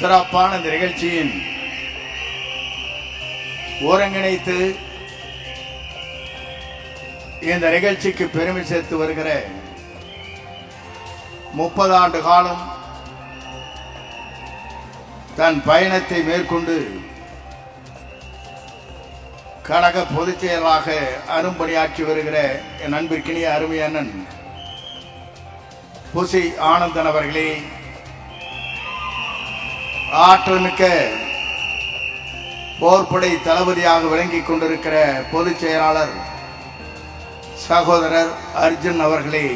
சிறப்பான இந்த நிகழ்ச்சியின் ஒருங்கிணைத்து இந்த நிகழ்ச்சிக்கு பெருமை சேர்த்து வருகிற 30 ஆண்டு காலம் தன் பயணத்தை மேற்கொண்டு கழக பொதுச் செயலாளராக அரும்பணியாற்றி வருகிற என் அன்பிற்கினிய அருமை அண்ணன் புசி ஆனந்தன் அவர்களே, ஆற்றல் மிக்க போர்ப்படை தளபதியாக விளங்கிக் கொண்டிருக்கிற பொதுச் செயலாளர் சகோதரர் அர்ஜுன் அவர்களே,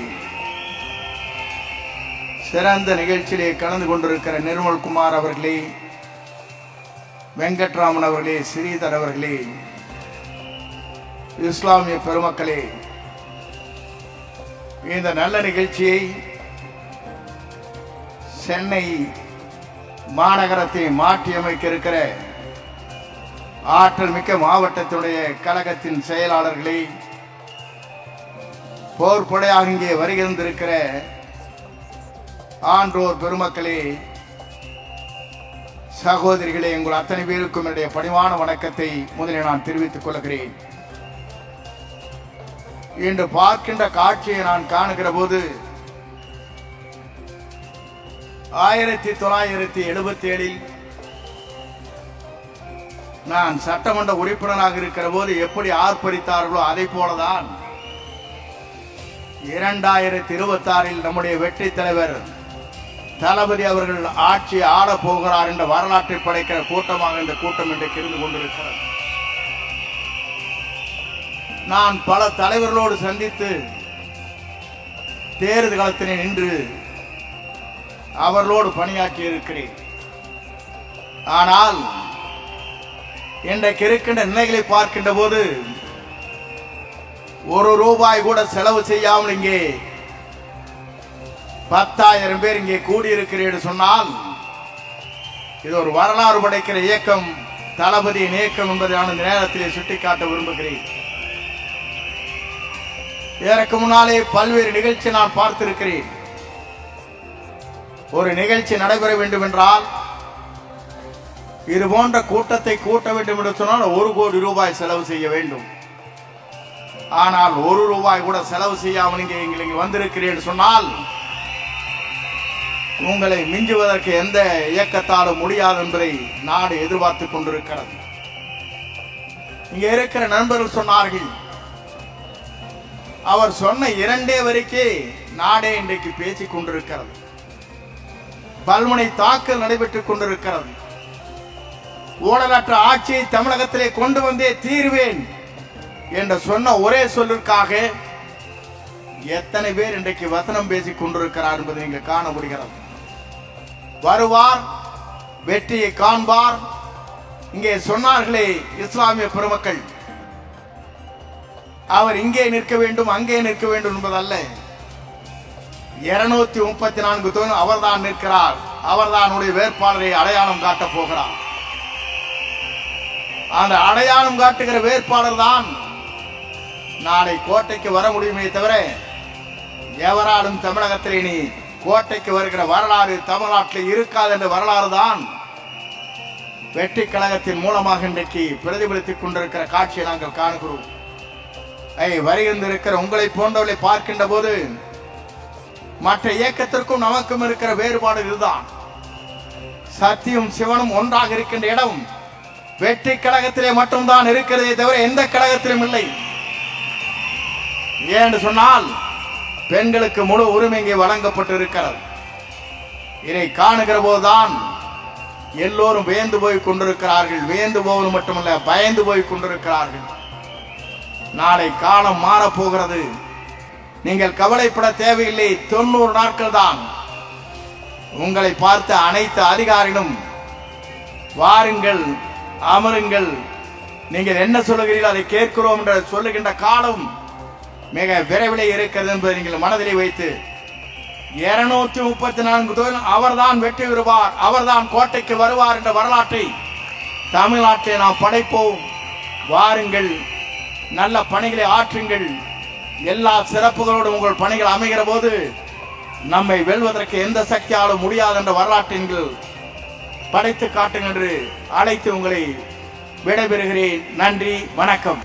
சிறந்த நிகழ்ச்சியிலே கலந்து கொண்டிருக்கிற நிர்மல்குமார் அவர்களே, வெங்கட்ராமன் அவர்களே, ஸ்ரீதர் அவர்களே, இஸ்லாமிய பெருமக்களே, இந்த நல்ல நிகழ்ச்சியை சென்னை மாநகரத்தை மாற்றியமைக்க இருக்கிற ஆற்றல் மிக்க மாவட்டத்துடைய கழகத்தின் செயலாளர்களை, போர்ப்படையாக இங்கே வருகின்றிருக்கிற ஆன்றோர் பெருமக்களே, சகோதரிகளே, உங்கள் அத்தனை பேருக்கும் என்னுடைய பணிவான வணக்கத்தை முதலில் நான் தெரிவித்துக் கொள்கிறேன். இன்று பார்க்கின்ற காட்சியை நான் காணுகிற போது 1977 நான் சட்டமன்ற உறுப்பினராக இருக்கிற போது எப்படி ஆர்ப்பரித்தார்களோ அதை போலதான் 2026 நம்முடைய வெற்றி தலைவர் தளபதி அவர்கள் ஆட்சி ஆள போகிறார் என்ற வரலாற்றை படைக்கிற கூட்டமாக இந்த கூட்டம் இன்றைக்கு இருந்து கொண்டிருக்கிறது. நான் பல தலைவர்களோடு சந்தித்து தேர்தல் களத்திலே நின்று அவர்களோடு பணியாற்றி இருக்கிறேன். ஆனால் இன்றைக்கு இருக்கின்ற நிலைகளை பார்க்கின்ற போது ₹1 கூட செலவு செய்யாமல் இங்கே 10,000 பேர் இங்கே கூடியிருக்கிறேன் சொன்னால் இது ஒரு வரலாறு படைக்கிற இயக்கம், தளபதியின் இயக்கம் என்பதை நான் இந்த நேரத்திலே சுட்டிக்காட்ட விரும்புகிறேன். இதற்கு முன்னாலே பல்வேறு நிகழ்ச்சி நான் பார்த்திருக்கிறேன். ஒரு நிகழ்ச்சி நடைபெற வேண்டும் என்றால் இது போன்ற கூட்டத்தை கூட்ட வேண்டும் என்று சொன்னால் ₹1 கோடி செலவு செய்ய வேண்டும். ஆனால் ₹1 கூட செலவு செய்யாமல் இங்கே வந்திருக்கிறேன் சொன்னால் உங்களை மிஞ்சுவதற்கு எந்த இயக்கத்தாலும் முடியாது என்பதை நாடு எதிர்பார்த்து கொண்டிருக்கிறது. இங்கே இருக்கிற நண்பர்கள் சொன்னார்கள், அவர் சொன்ன 2 வரிக்கு நாடே இன்றைக்கு பேசிக் கொண்டிருக்கிறது. பல்முனை தாக்கல் நடைபெற்றுக் கொண்டிருக்கிறது. ஊழலற்ற ஆட்சியை தமிழகத்திலே கொண்டு வந்தே தீர்வேன் என்று சொன்ன ஒரே சொல்லிற்காக எத்தனை பேர் இன்றைக்கு வசனம் பேசிக் கொண்டிருக்கிறார் என்பதை நீங்க காண முடிகிறது. வருவார், வெற்றியை காண்பார். இங்கே சொன்னார்களே இஸ்லாமிய பெருமக்கள், அவர் இங்கே நிற்க வேண்டும் அங்கே நிற்க வேண்டும் என்பதல்ல. 234 தொகுதி அவர்தான் நிற்கிறார். அவர்தான் வேட்பாளரை அடையாளம் காட்டப் போகிறார். அந்த அடையாளம் காட்டுகிற வேட்பாளர் தான் நாளை கோட்டைக்கு வர முடியுமே தவிர எவராலும் தமிழகத்தில் இனி கோட்டைக்கு வருகிற வரலாறு தமிழ்நாட்டில் இருக்காது என்ற வரலாறு தான் வெற்றி கழகத்தின் மூலமாக இன்றைக்கு பிரதிபலித்துக் கொண்டிருக்கிற காட்சியை நாங்கள் காணுகிறோம். வருகின்றிருக்கிற உங்களை போன்றவர்களை பார்க்கின்ற போது மற்ற இயக்கத்திற்கும் நமக்கும் இருக்கிற வேறுபாடு இதுதான். சத்தியும் சிவனும் ஒன்றாக இருக்கின்ற இடம் வெற்றி கழகத்திலே மட்டும்தான் இருக்கிறதே தவிர எந்த கழகத்திலும் இல்லை. ஏன்னு சொன்னால் பெண்களுக்கு முழு உரிமை இங்கே வழங்கப்பட்டிருக்கிறது. இதை காணுகிற போதுதான் எல்லோரும் வியந்து போய் கொண்டிருக்கிறார்கள். வியந்து போவது மட்டுமல்ல, பயந்து போய் கொண்டிருக்கிறார்கள். நாளை காலம் மாறப்போகிறது. நீங்கள் கவலைப்பட தேவையில்லை. 90 நாட்கள் தான். உங்களை பார்த்த அனைத்து அதிகாரிகளும் வாருங்கள், அமருங்கள், நீங்கள் என்ன சொல்லுகிறீர்கள் அதை கேட்கிறோம் என்று சொல்லுகின்ற காலம் மிக விரைவிலே இருக்கிறது என்பதை நீங்கள் மனதிலே வைத்து 234 தொகுதியில் அவர்தான் வெற்றி பெறுவார், அவர்தான் கோட்டைக்கு வருவார் என்ற வரலாற்றை தமிழ்நாட்டை நாம் படைப்போம். வாருங்கள், நல்ல பணிகளை ஆற்றுங்கள். எல்லா சிறப்புகளோடு உங்கள் பணிகள் அமைகிற போது நம்மை வெல்வதற்கு எந்த சக்தியாலும் முடியாது என்ற வரலாற்றின் படைத்து காட்டுங்கள் என்று அழைத்து உங்களை விடைபெறுகிறேன். நன்றி, வணக்கம்.